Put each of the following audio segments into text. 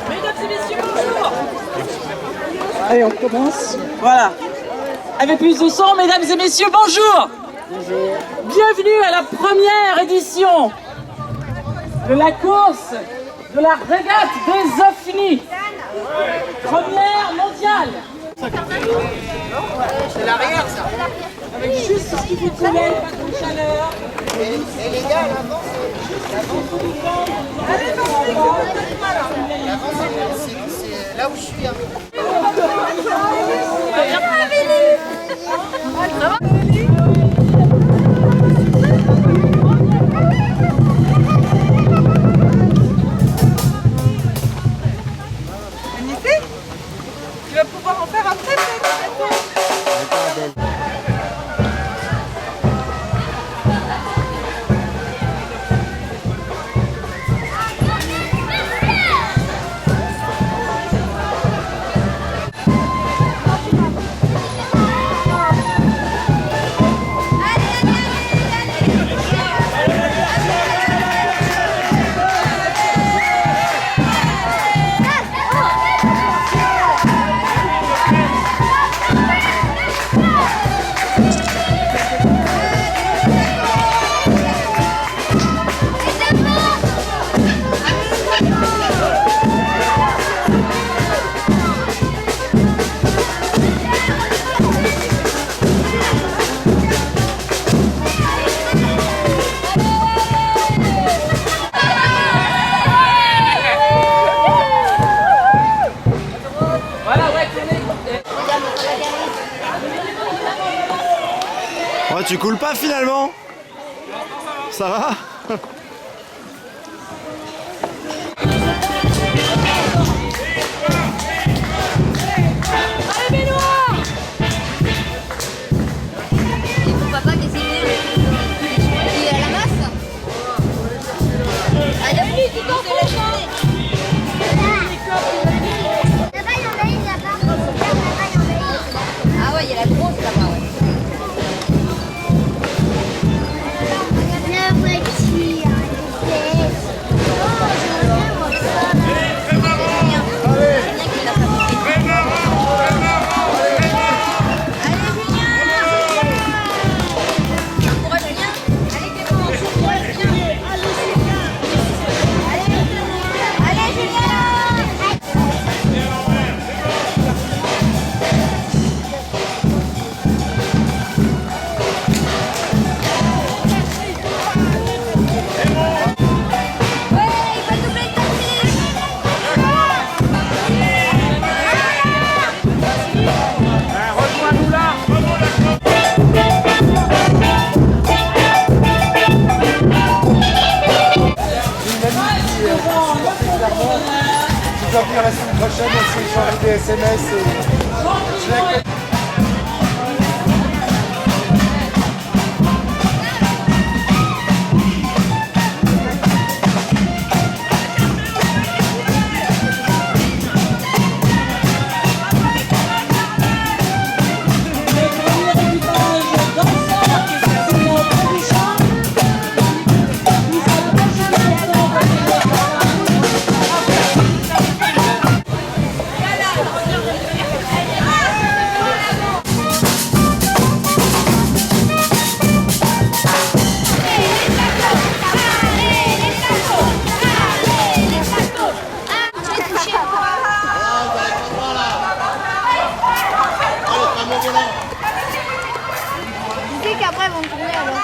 Mesdames et messieurs, bonjour. Allez, on commence. Voilà. Avec plus de son, mesdames et messieurs, bonjour. Bonjour. Bienvenue à la première édition de la course de la régate des OFNI. Première mondiale. C'est l'arrière, ça. Avec juste ce qu'il vous plaît, pas trop de chaleur. Et les gars, l'avant, c'est là où je suis. Magnifique. Tu vas pouvoir en faire après, peut-être. Ouais, tu coules pas finalement? Ça va? Ah ouais, il y a la grosse là-bas, ouais. Je dois venir la semaine prochaine, on s'est échangé des SMS et... Tu sais qu'après ils vont tourner alors.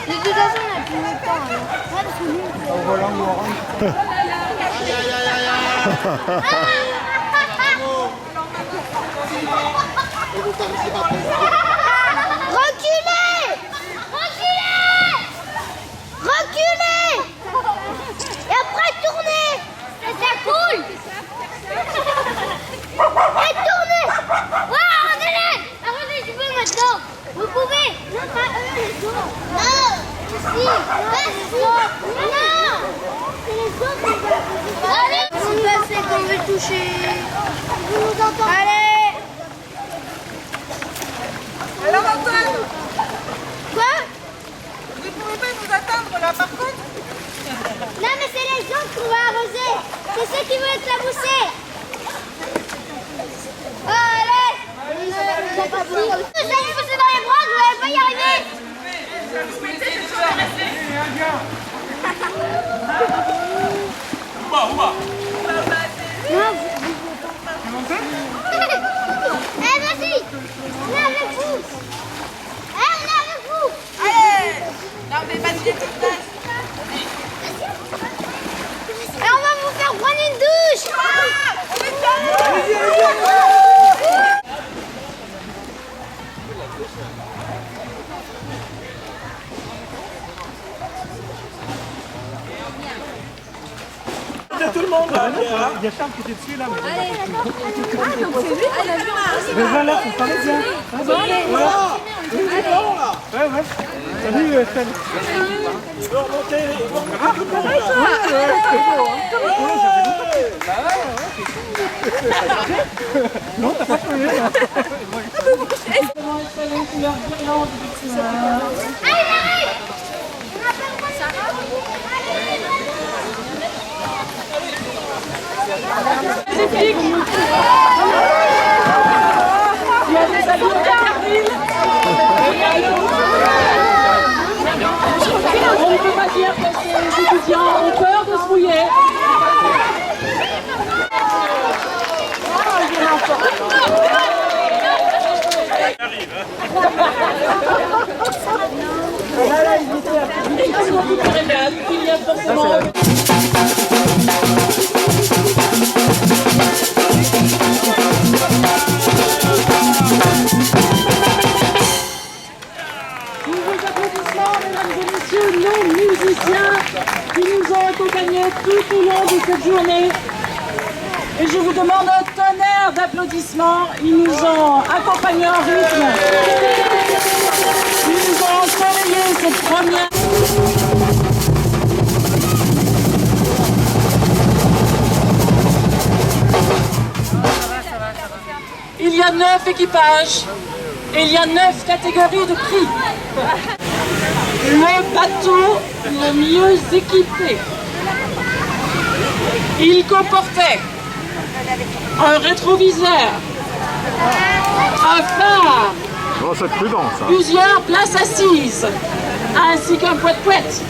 De toute façon on a plus le temps alors. Ouais, parce que nous... Au volant ou en rang. Reculez! Reculez! Reculez! Et après tournez! Et ça coule! Et tournez! Ouais, arrêtez-les! Arrêtez, tu peux maintenant! Vous pouvez! Non, pas eux, les autres! Non! Si! Non! C'est les autres qui veulent. Allez! On va faire qu'on veut toucher. Vous nous entendez? Allez! Alors Antoine, Quoi? vous ne pouvez pas nous attendre là par contre? Non mais c'est les autres qu'on va arroser. C'est ceux tout le monde. Il y a Charles qui était dessus là. Mais voilà, faut parler bien. Ouais. Salut, Estelle. Il veut remonter. Non, t'as pas changé. Comment installer leur guirlande du magnifique. Il y a des amis de Carville. On ne peut pas dire que ces étudiants ont peur de se mouiller. Il y a forcément... Nos musiciens qui nous ont accompagnés tout au long de cette journée. Et je vous demande un tonnerre d'applaudissements. Ils nous ont accompagnés en rythme. Ils nous ont ensoleillé cette première... Il y a 9 équipages et il y a 9 catégories de prix. Le bateau le mieux équipé. Il comportait un rétroviseur, un phare, Oh, c'est prudent ça. plusieurs places assises, ainsi qu'un poète-poète.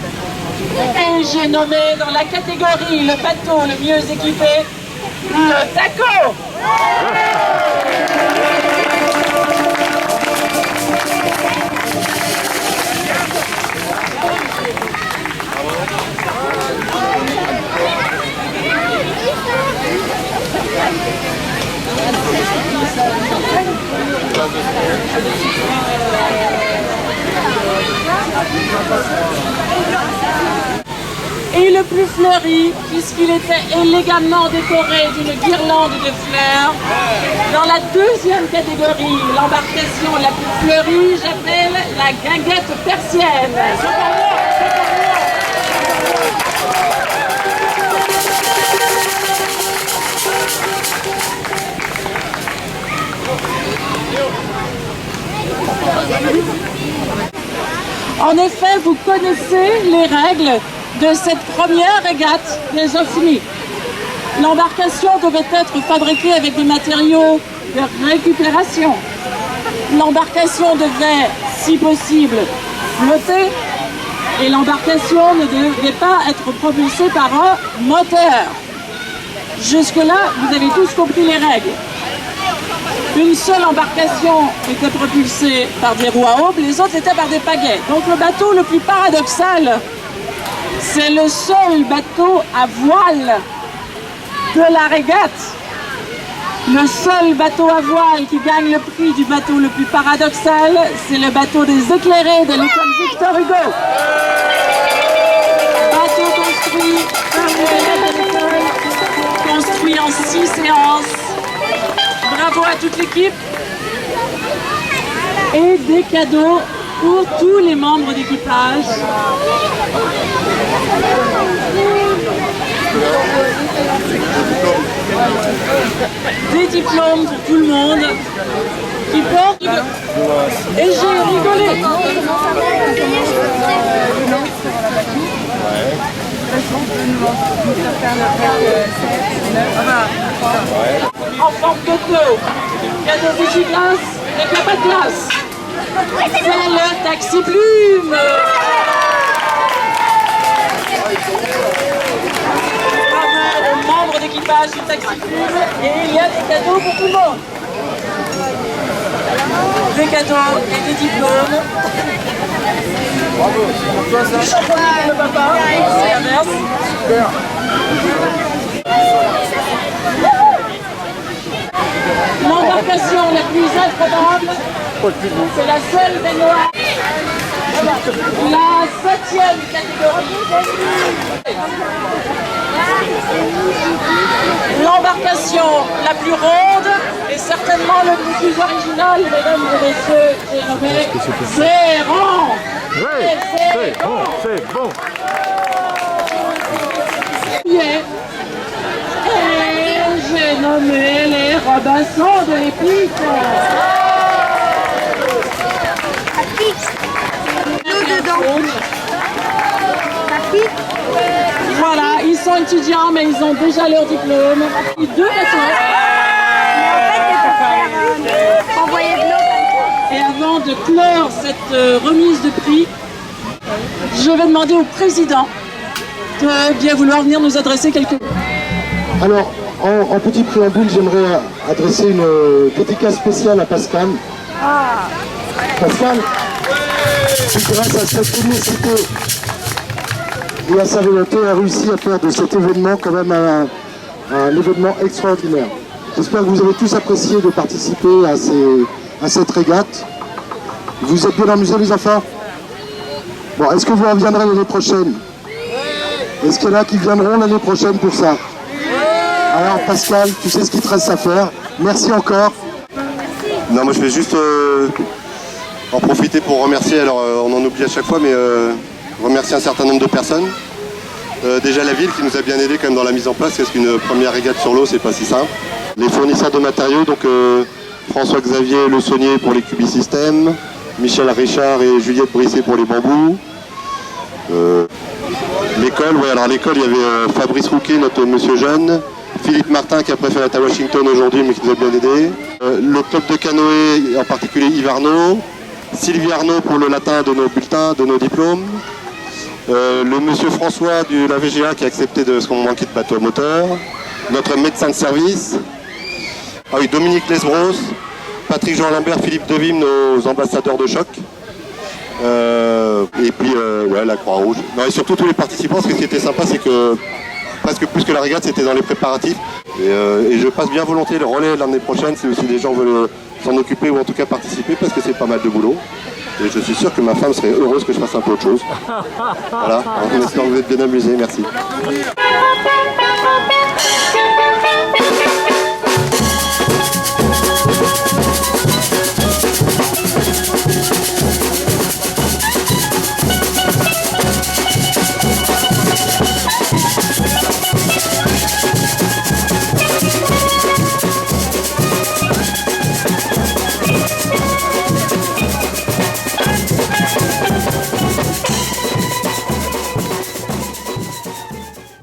Et j'ai nommé dans la catégorie le bateau le mieux équipé, le Taco. Et le plus fleuri, puisqu'il était élégamment décoré d'une guirlande de fleurs. Dans la deuxième catégorie, l'embarcation la plus fleurie, j'appelle la guinguette persienne. En effet, vous connaissez les règles de cette première régate des OFNI. L'embarcation devait être fabriquée avec des matériaux de récupération. L'embarcation devait, si possible, flotter et l'embarcation ne devait pas être propulsée par un moteur. Jusque-là, vous avez tous compris les règles. Une seule embarcation était propulsée par des roues à aubes, les autres étaient par des pagaies. Donc le bateau le plus paradoxal, c'est le seul bateau à voile de la régate. Le seul bateau à voile qui gagne le prix du bateau le plus paradoxal, c'est le bateau des éclairés de l'école Victor Hugo. Bateau construit par l'élève de l'école, construit en 6 séances. Bravo à toute l'équipe. Et des cadeaux pour tous les membres d'équipage. Des diplômes pour tout le monde qui portent. Et j'ai rigolé. En forme de deux. Cadeau Vigiglace et pas de glace. C'est le taxi plume. Bravo aux membres d'équipage du taxi plume. Et il y a des cadeaux pour tout le monde. Des cadeaux et des diplômes. Bravo, pour toi ça. Du championnat pour le papa. C'est l'inverse. Super. L'embarcation la plus improbable, c'est la seule baignoire. La 7e catégorie. L'embarcation la plus ronde et certainement le plus original, mesdames et messieurs, j'ai nommé Zéron. C'est bon, c'est bon. Et j'ai nommé les Robinson de l'Épique. Voilà, ils sont étudiants, mais ils ont déjà leur diplôme. Deux méthodes. Et avant de clore cette remise de prix, je vais demander au président de bien vouloir venir nous adresser quelques mots. Alors, en petit préambule, j'aimerais adresser une dédicace spéciale à Pascal. Pascal, c'est grâce à cette publicité et à sa volonté, a réussi à faire de cet événement quand même un événement extraordinaire. J'espère que vous avez tous apprécié de participer à cette régate. Vous êtes bien amusés les enfants? Bon, est-ce que vous reviendrez l'année prochaine? Est-ce qu'il y en a qui viendront l'année prochaine pour ça? Alors Pascal, tu sais ce qu'il te reste à faire. Merci encore. Non, moi je vais juste en profiter pour remercier, alors on en oublie à chaque fois, mais remercier un certain nombre de personnes. Déjà la ville qui nous a bien aidé quand même dans la mise en place, parce qu'une première régate sur l'eau c'est pas si simple. Les fournisseurs de matériaux, donc François-Xavier Le Saunier pour les Cubisystèmes, Michel Richard et Juliette Brisset pour les bambous. L'école, ouais, alors à l'école il y avait Fabrice Rouquet, notre monsieur jeune, Philippe Martin qui a préféré être à Washington aujourd'hui mais qui nous a bien aidé. Le club de canoë, en particulier Yves Arnaud, Sylvie Arnaud pour le latin de nos bulletins, de nos diplômes. Le monsieur François de la VGA qui a accepté de ce qu'on manquait de bateau à moteur. Notre médecin de service. Ah oui, Dominique Lesbros, Patrick Jean Lambert, Philippe Devim, nos ambassadeurs de choc. Et puis ouais, la Croix-Rouge. Non, et surtout tous les participants, parce que ce qui était sympa, c'est que presque plus que la régate, c'était dans les préparatifs. Et je passe bien volontiers le relais l'année prochaine, si aussi des gens veulent s'en occuper ou en tout cas participer, parce que c'est pas mal de boulot. Et je suis sûr que ma femme serait heureuse que je fasse un peu autre chose. Voilà, en espérant que vous êtes bien amusés, merci.